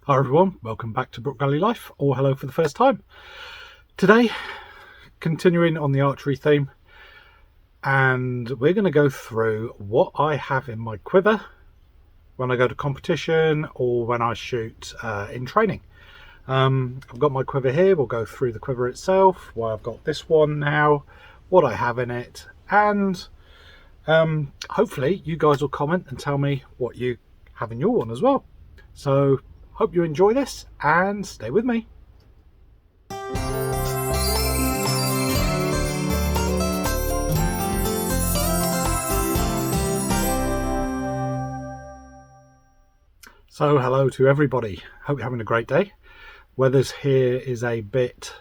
Hi everyone, welcome back to Brook Valley Life, or hello for the first time. Today, continuing on the archery theme, and we're going to go through what I have in my quiver when I go to competition or when I shoot in training. I've got my quiver here. We'll go through the quiver itself, why I've got this one now, what I have in it, and hopefully you guys will comment and tell me what you have in your one as well. So hope you enjoy this and stay with me. So hello to everybody. Hope you're having a great day. Weather's here is a bit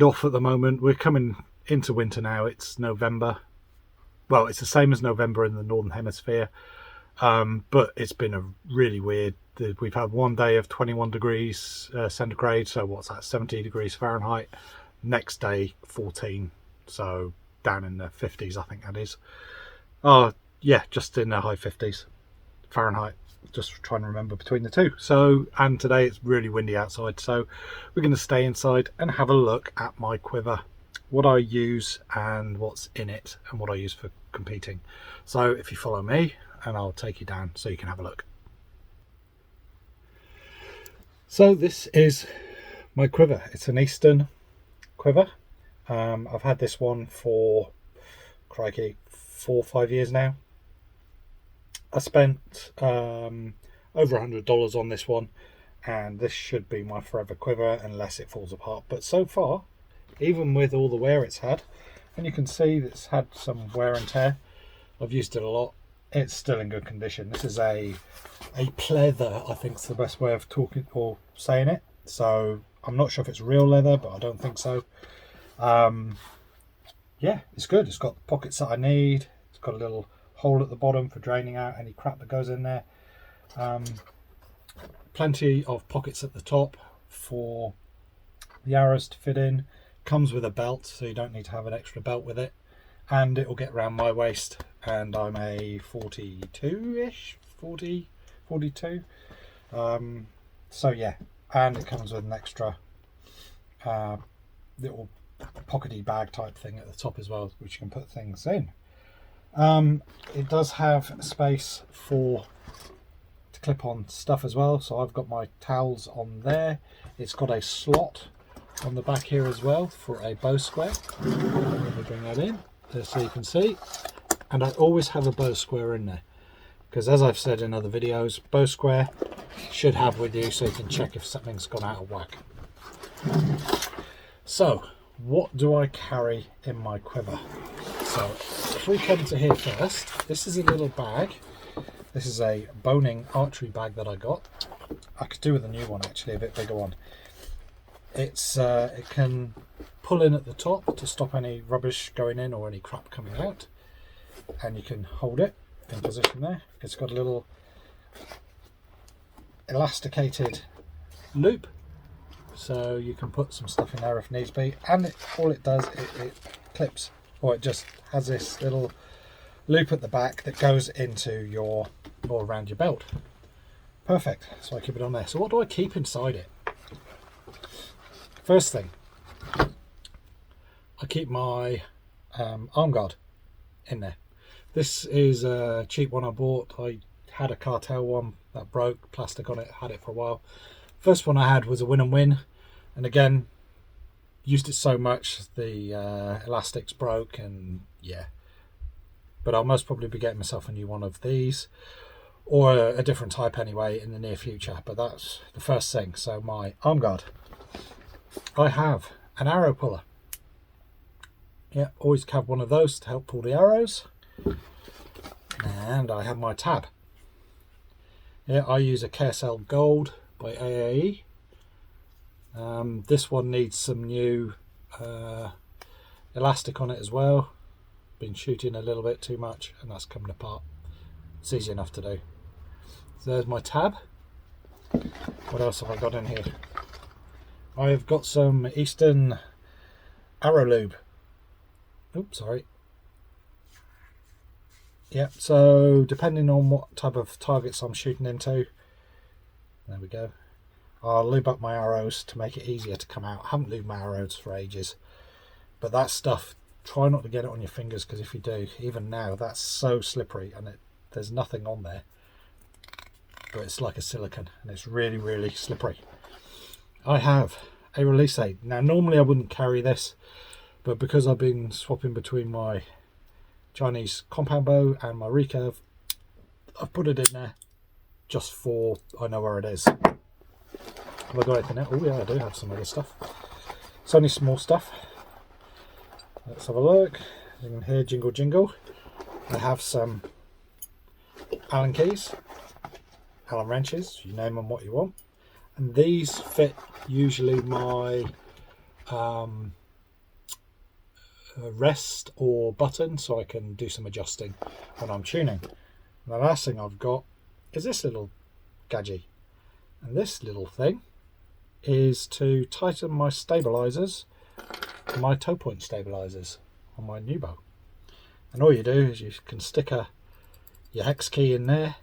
off at the moment. We're coming into winter now. It's November. Well, it's the same as November in the Northern Hemisphere. But it's been a really weird. We've had one day of 21 degrees centigrade, so what's that, 70 degrees Fahrenheit. Next day 14, so down in the 50s, I think that is. Oh yeah, just in the high 50s Fahrenheit, just trying to remember between the two. So, and today it's really windy outside, so we're going to stay inside and have a look at my quiver, what I use and what's in it and what I use for competing. So if you follow me, and I'll take you down so you can have a look. So this is my quiver. It's an Eastern quiver. I've had this one for, crikey, 4 or 5 years now. I spent over $100 on this one, and this should be my forever quiver unless it falls apart. But so far, even with all the wear it's had, and you can see that it's had some wear and tear, I've used it a lot, it's still in good condition. This is a pleather, I think is the best way of talking or saying it. So I'm not sure if it's real leather, but I don't think so. Yeah, it's good. It's got the pockets that I need. It's got a little hole at the bottom for draining out any crap that goes in there. Plenty of pockets at the top for the arrows to fit in. Comes with a belt, so you don't need to have an extra belt with it. And it will get around my waist, and I'm a 42-ish, 40, 42. So yeah, and it comes with an extra little pockety bag type thing at the top as well, which you can put things in. It does have space to clip on stuff as well, so I've got my towels on there. It's got a slot on the back here as well for a bow square. Let me bring that in so you can see, and I always have a bow square in there because, as I've said in other videos, bow square should have with you so you can check if something's gone out of whack. So what do I carry in my quiver? So if we come to here first, this is a little bag. This is a boning archery bag that I got. I could do with a new one, actually, a bit bigger one. It's it can pull in at the top to stop any rubbish going in or any crap coming out, and you can hold it in position there. It's got a little elasticated loop, so you can put some stuff in there if needs be, and all it does, it clips, or it just has this little loop at the back that goes into your, or around your belt. Perfect. So I keep it on there. So what do I keep inside it? First thing, I keep my arm guard in there. This is a cheap one I bought. I had a cartel one that broke, plastic on it, had it for a while. First one I had was a Win and Win, and again, used it so much the elastics broke, and yeah. But I'll most probably be getting myself a new one of these, or a different type anyway in the near future, but that's the first thing. So my arm guard. I have an arrow puller. Yeah, always have one of those to help pull the arrows. And I have my tab. Yeah, I use a KSL Gold by AAE. This one needs some new elastic on it as well. Been shooting a little bit too much and that's coming apart. It's easy enough to do. So there's my tab. What else have I got in here? I've got some Eastern arrow lube. Oops, sorry. Yeah, so depending on what type of targets I'm shooting into, then we go. I'll lube up my arrows to make it easier to come out. I haven't lubed my arrows for ages. But that stuff, try not to get it on your fingers, because if you do, even now, that's so slippery, and there's nothing on there. But it's like a silicone, and it's really, really slippery. I have a release aid. Now, normally I wouldn't carry this, but because I've been swapping between my Chinese compound bow and my recurve, I've put it in there just for I know where it is. Have I got anything else? Oh yeah, I do have some other stuff. It's only small stuff. Let's have a look. You can hear jingle jingle. I have some Allen keys, Allen wrenches, you name them what you want. And these fit usually my rest or button, so I can do some adjusting when I'm tuning. And the last thing I've got is this little gadget. And this little thing is to tighten my stabilizers, my toe point stabilizers on my new bow. And all you do is you can stick your hex key in there,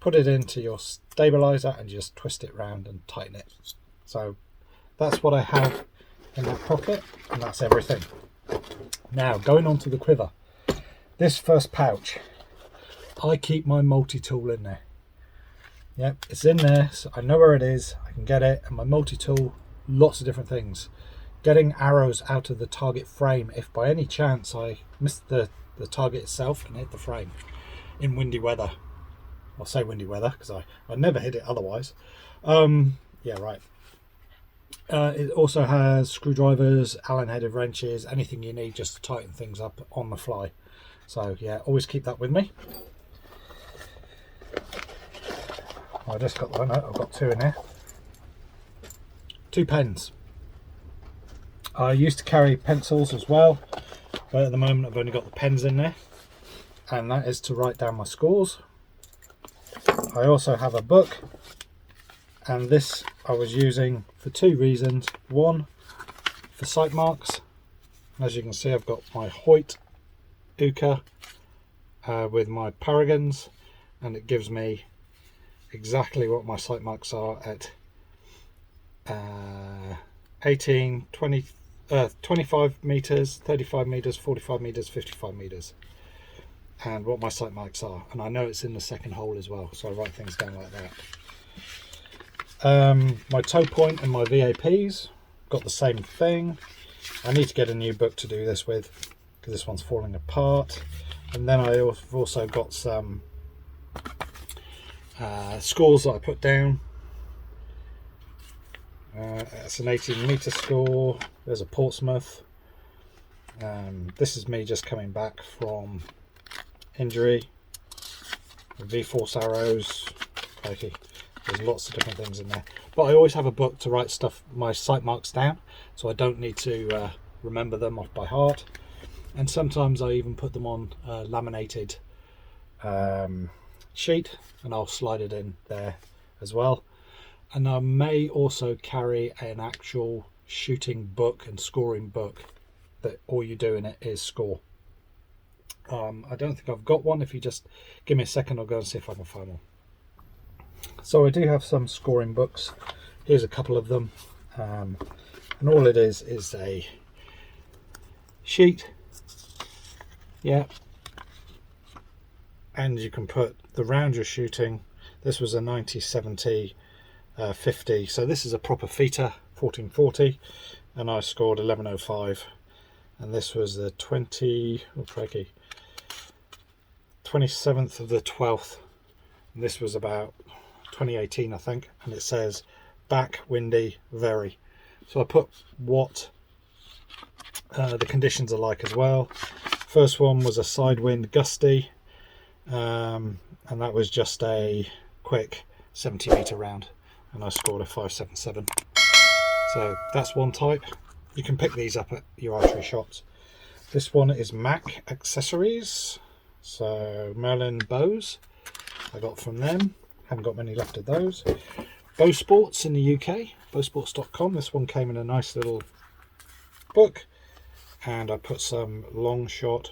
put it into your stabilizer, and just twist it round and tighten it. So that's what I have in that pocket, and that's everything. Now going on to the quiver. This first pouch, I keep my multi-tool in there. Yep, it's in there, so I know where it is, I can get it, and my multi-tool, lots of different things. Getting arrows out of the target frame, if by any chance I miss the target itself and hit the frame in windy weather. I'll say windy weather because I never hit it otherwise. Yeah, right. It also has screwdrivers, Allen headed wrenches, anything you need just to tighten things up on the fly. So yeah, always keep that with me. I just got one. I've got two in here. 2 pens. I used to carry pencils as well, but at the moment I've only got the pens in there, and that is to write down my scores. I also have a book, and this I was using for 2 reasons. One, for sight marks. As you can see, I've got my Hoyt Uka with my Paragons, and it gives me exactly what my sight marks are at 18, 20, 25 meters, 35 meters, 45 meters, 55 meters, and what my sight marks are. And I know it's in the second hole as well, so I write things down like that. My toe point and my VAPs got the same thing. I need to get a new book to do this with because this one's falling apart. And then I've also got some scores that I put down. It's an 18 meter score. There's a Portsmouth. This is me just coming back from injury. V-force arrows. Okay, there's lots of different things in there. But I always have a book to write stuff, my sight marks down, so I don't need to remember them off by heart. And sometimes I even put them on a laminated sheet, and I'll slide it in there as well. And I may also carry an actual shooting book and scoring book that all you do in it is score. I don't think I've got one. If you just give me a second, I'll go and see if I can find one. So I do have some scoring books. Here's a couple of them. And all it is a sheet. Yeah. And you can put the round you're shooting. This was a 90-70 50, so this is a proper FITA 1440, and I scored 1105, and this was the 27th of the 12th, and this was about 2018 I think, and it says back windy very, so I put what the conditions are like as well. First one was a side wind gusty, and that was just a quick 70 meter round, and I scored a 577. So that's one type. You can pick these up at your archery shops. This one is Mac Accessories, so Merlin bows I got from them. Haven't got many left of those. Bow Sports in the UK, bowsports.com. This one came in a nice little book, and I put some long shot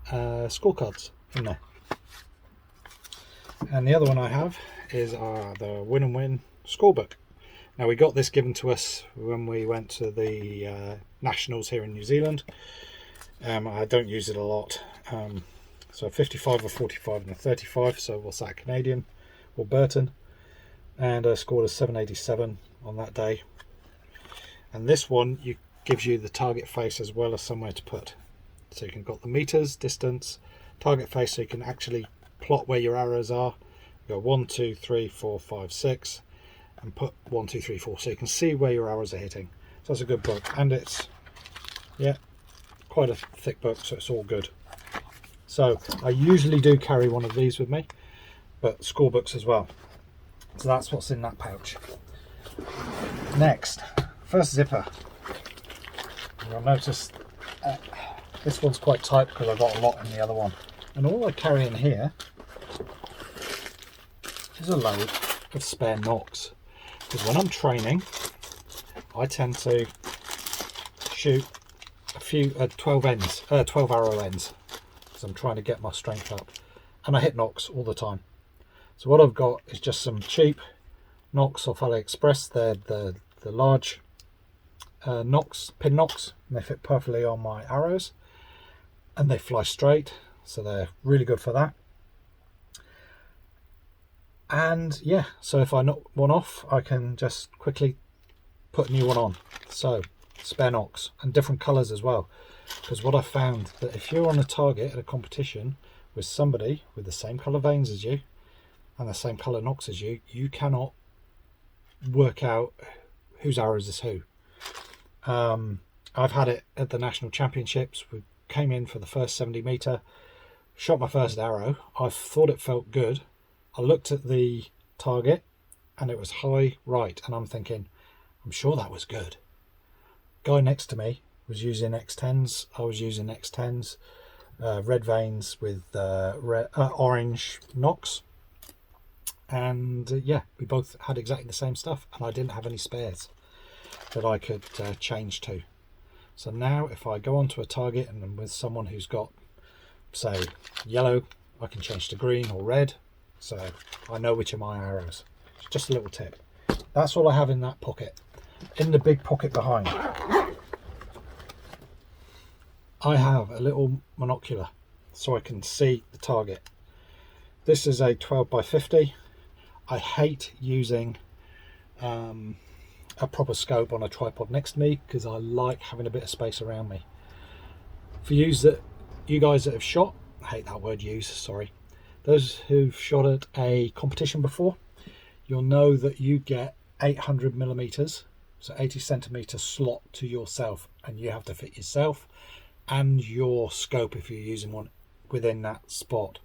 scorecards in there. And the other one I have is the Win and Win scorebook. Now, we got this given to us when we went to the Nationals here in New Zealand. I don't use it a lot. So 55, a 45 and a 35, so what's that, Canadian or Burton? And I scored a 787 on that day. And this one gives you the target face as well as somewhere to put. So you can got the meters, distance, target face, so you can actually plot where your arrows are. You go 1, 2, 3, 4, 5, 6, and put 1, 2, 3, 4, so you can see where your arrows are hitting. So that's a good book, and it's quite a thick book, so it's all good. So I usually do carry one of these with me, but scorebooks as well. So that's what's in that pouch. Next, first zipper. You'll notice this one's quite tight because I've got a lot in the other one. And all I carry in here is a load of spare nocks. Because when I'm training, I tend to shoot a few 12 arrow ends, because I'm trying to get my strength up. And I hit nocks all the time. So what I've got is just some cheap nocks off AliExpress. They're the large nocks, pin nocks, and they fit perfectly on my arrows. And they fly straight, so they're really good for that. And yeah, so if I knock one off, I can just quickly put a new one on. So spare nocks, and different colours as well, because what I found that if you're on a target at a competition with somebody with the same colour veins as you and the same colour nocks as you, you cannot work out whose arrows is who. I've had it at the national championships. We came in for the first 70 metre, shot my first arrow. I thought it felt good. I looked at the target and it was high right, and I'm thinking, I'm sure that was good. Guy next to me was using X10s. I was using X10s, red veins with orange nocks. And yeah, we both had exactly the same stuff, and I didn't have any spares that I could change to. So now if I go onto a target and I'm with someone who's got, say, yellow, I can change to green or red, so I know which are my arrows. It's just a little tip. That's all I have in that pocket. In the big pocket behind, I have a little monocular so I can see the target. This is a 12 by 50. I hate using a proper scope on a tripod next to me because I like having a bit of space around me. For you guys that have shot, I hate that word use, sorry. Those who've shot at a competition before, you'll know that you get 800 millimeters, so 80 centimeter slot to yourself, and you have to fit yourself and your scope if you're using one within that spot.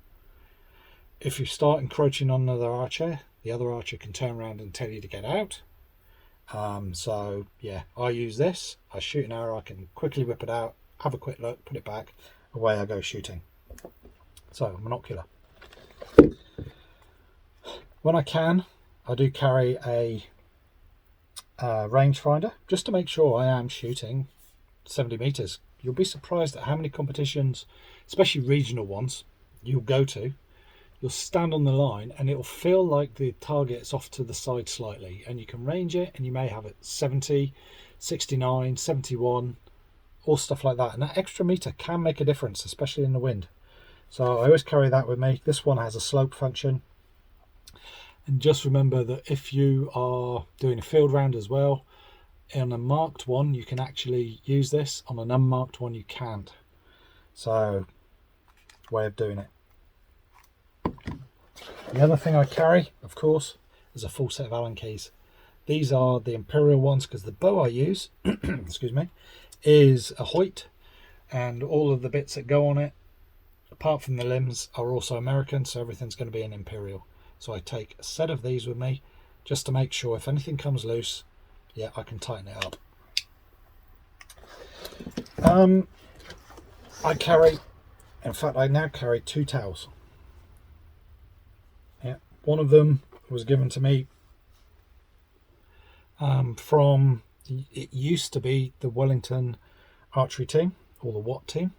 If you start encroaching on another archer, the other archer can turn around and tell you to get out. So yeah, I use this. I shoot an arrow, I can quickly whip it out, have a quick look, put it back, away I go shooting. So monocular. When I can, I do carry a rangefinder just to make sure I am shooting 70 meters. You'll be surprised at how many competitions, especially regional ones, you'll go to. You'll stand on the line and it'll feel like the target's off to the side slightly, and you can range it and you may have it 70, 69, 71, all stuff like that. And that extra meter can make a difference, especially in the wind. So I always carry that with me. This one has a slope function. And just remember that if you are doing a field round as well, on a marked one you can actually use this, on an unmarked one you can't. So, way of doing it. The other thing I carry, of course, is a full set of Allen keys. These are the Imperial ones because the bow I use, excuse me, is a Hoyt, and all of the bits that go on it, apart from the limbs, are also American, so everything's going to be an Imperial. So I take a set of these with me just to make sure if anything comes loose, yeah, I can tighten it up. I now carry 2 towels. Yeah, one of them was given to me from, it used to be the Wellington archery team, or the Watt team.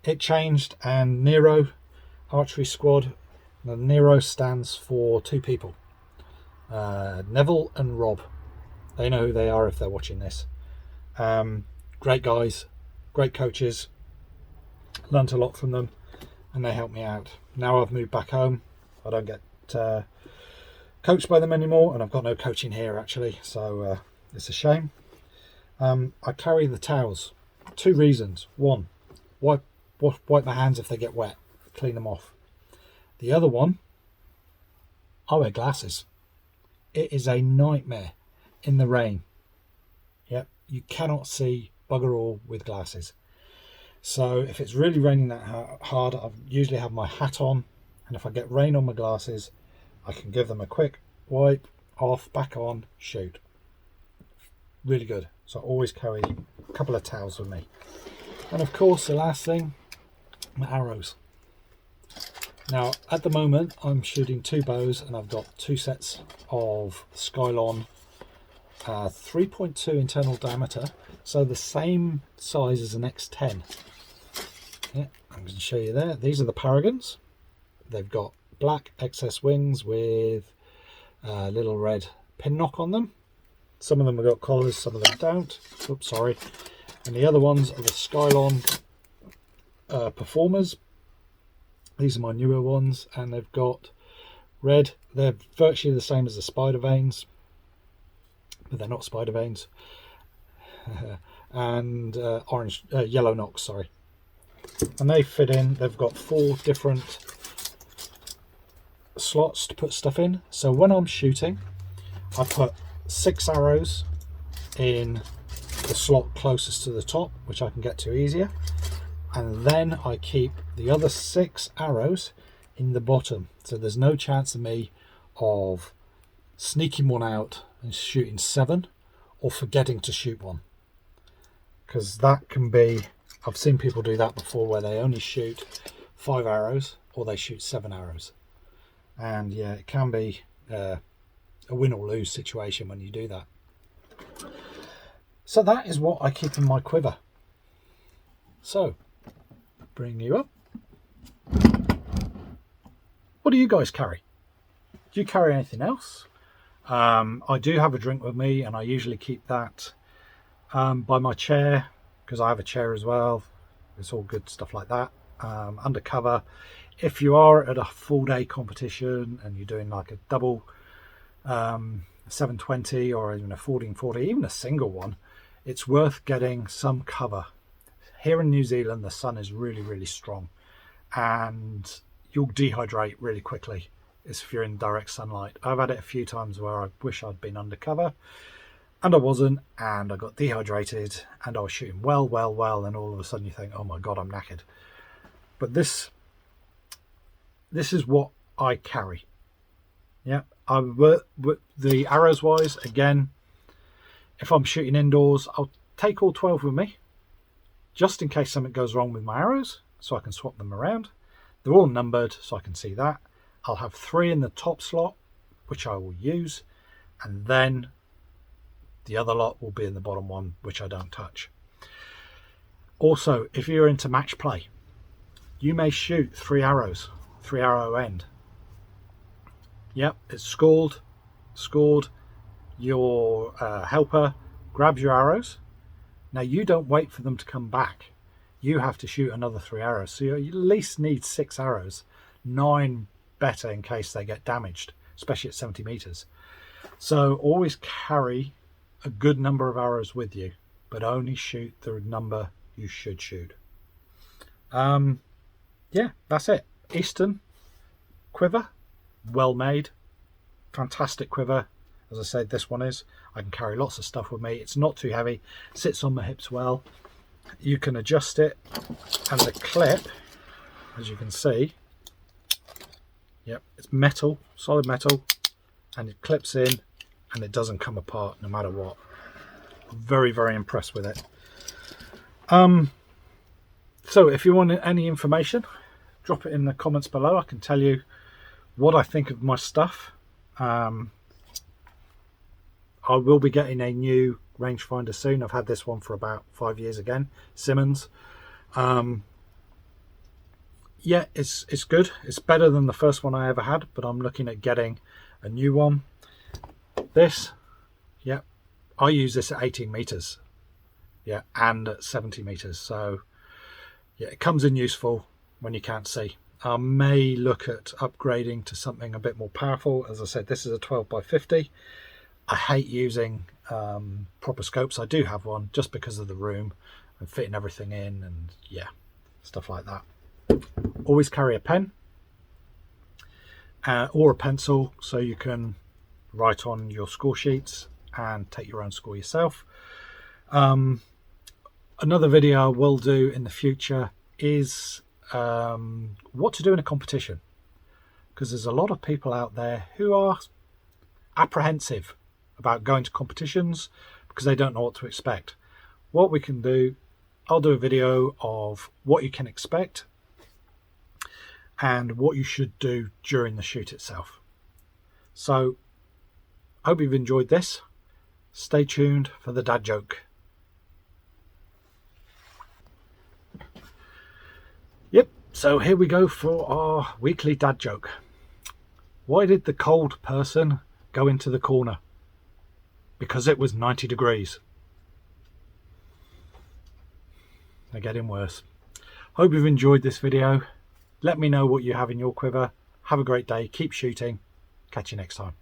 It changed, and Nero archery squad. The Nero stands for 2 people, Neville and Rob. They know who they are if they're watching this. Great guys, great coaches, learnt a lot from them, and they helped me out. Now I've moved back home, I don't get coached by them anymore, and I've got no coaching here actually, so it's a shame. I carry the towels. 2 reasons. 1, wipe my hands if they get wet, clean them off. The other one, I wear glasses. It is a nightmare in the rain. Yep, you cannot see bugger all with glasses. So if it's really raining that hard, I usually have my hat on, and if I get rain on my glasses, I can give them a quick wipe, off, back on, shoot. Really good. So I always carry a couple of towels with me. And of course, the last thing, my arrows. Now, at the moment, I'm shooting 2 bows, and I've got 2 sets of Skylon 3.2 internal diameter, so the same size as an X10. Yeah, I'm going to show you there. These are the Paragons. They've got black excess wings with a little red pin knock on them. Some of them have got collars, some of them don't. Oops, sorry. And the other ones are the Skylon Performers. These are my newer ones, and they've got red. They're virtually the same as the Spider Veins, but they're not Spider Veins. And orange, yellow knocks, sorry. And they fit in. They've got 4 different slots to put stuff in. So when I'm shooting, I put 6 arrows in the slot closest to the top, which I can get to easier, and then I keep the other 6 arrows in the bottom, so there's no chance of me of sneaking one out and shooting 7 or forgetting to shoot one, because that can be, I've seen people do that before, where they only shoot 5 arrows or they shoot 7 arrows, and yeah, it can be a win or lose situation when you do that. So that is what I keep in my quiver. So bring you up. What do you guys carry? Do you carry anything else? I do have a drink with me, and I usually keep that by my chair, because I have a chair as well. It's all good stuff like that. Undercover, if you are at a full day competition and you're doing like a double 720 or even a 1440, even a single one, it's worth getting some cover. Here in New Zealand, the sun is really, really strong, and you'll dehydrate really quickly if you're in direct sunlight. I've had it a few times where I wish I'd been undercover, and I wasn't, and I got dehydrated, and I was shooting well, and all of a sudden you think, oh my God, I'm knackered. But this is what I carry. Yeah, the arrows wise, again, if I'm shooting indoors, I'll take all 12 with me, just in case something goes wrong with my arrows, so I can swap them around. They're all numbered, so I can see that. I'll have 3 in the top slot, which I will use, and then the other lot will be in the bottom one, which I don't touch. Also, if you're into match play, you may shoot 3 arrows, 3 arrow end. Yep, it's scored. Your helper grabs your arrows. Now you don't wait for them to come back. You have to shoot another 3 arrows. So you at least need 6 arrows, 9 better in case they get damaged, especially at 70 meters. So always carry a good number of arrows with you, but only shoot the number you should shoot. Yeah, that's it. Eastern quiver, well made, fantastic quiver. As I said, this one is. I can carry lots of stuff with me. It's not too heavy, sits on my hips well. You can adjust it, and the clip, as you can see, yep, it's metal, solid metal, and it clips in and it doesn't come apart no matter what. Very, very impressed with it. So if you want any information, drop it in the comments below. I can tell you what I think of my stuff. I will be getting a new rangefinder soon. I've had this one for about 5 years again, Simmons. Yeah, it's good. It's better than the first one I ever had, but I'm looking at getting a new one. This, yeah, I use this at 18 meters, yeah, and at 70 meters. So yeah, it comes in useful when you can't see. I may look at upgrading to something a bit more powerful. As I said, this is a 12 by 50. I hate using proper scopes. I do have one just because of the room and fitting everything in, and yeah, stuff like that. Always carry a pen or a pencil so you can write on your score sheets and take your own score yourself. Another video I will do in the future is what to do in a competition, because there's a lot of people out there who are apprehensive about going to competitions because they don't know what to expect. What we can do, I'll do a video of what you can expect and what you should do during the shoot itself. So I hope you've enjoyed this. Stay tuned for the dad joke. Yep, so here we go for our weekly dad joke. Why did the cold person go into the corner? Because it was 90 degrees. They're getting worse. Hope you've enjoyed this video. Let me know what you have in your quiver. Have a great day. Keep shooting. Catch you next time.